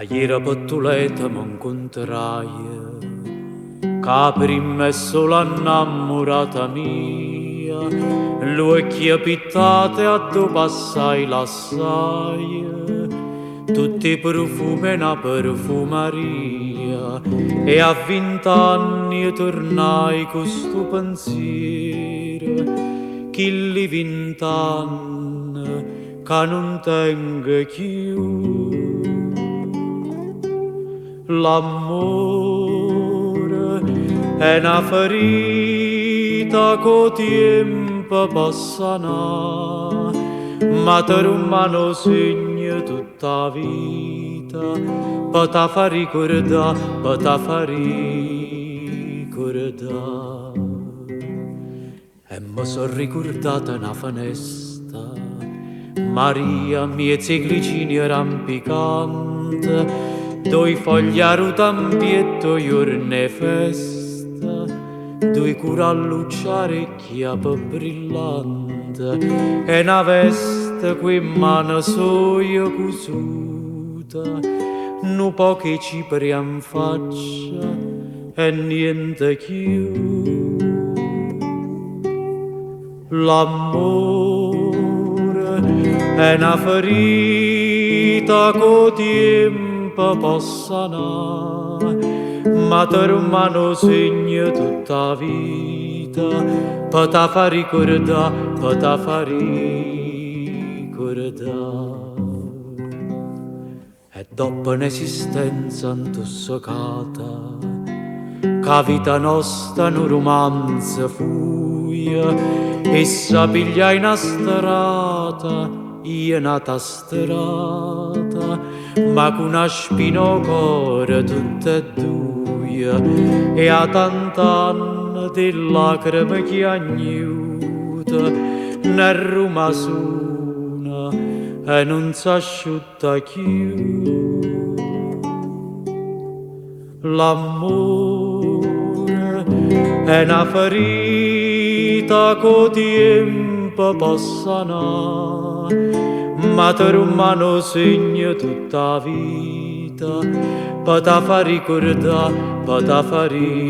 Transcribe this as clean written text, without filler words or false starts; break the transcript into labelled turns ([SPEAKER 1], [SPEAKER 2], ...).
[SPEAKER 1] Ieri Pattuleta m'incontrai, che prima è solo innamorata mia, l'occhio pittate a dove passai l'assai, tutti i profumi e una profumaria, e a 20 anni tornai con sto pensiero, che li 20 anni che non tengo più. L'amore è una ferita che tempo passa, ma te rimane segno tutta vita, per te fa ricordare, per te fa ricordare. E mi son ricordata una finestra, Maria, miei glicini rampicante, doi fogli a rutampietto giorne festa, due curallucciare chiappa brillante, e una veste qui mano soia cusuta, nu pochi cipri in faccia e niente più. L'amore è una ferita che tempo passa, ma te rimane segno tutta vita, per te fa ricordare, per te fa ricordare. E dopo un'esistenza intossicata, che vita nostra un romanzo fuia, e s'apiglia in una strada, io nata strada, ma con una spina cuore tutte e due, e a tant'anni di lacrime che agnuta, nel Roma suona e non s'asciutta più. L'amore è una ferita che tempo passa, ma te rimane segno tutta vita, per te fa ricordare, per te fa ricordare.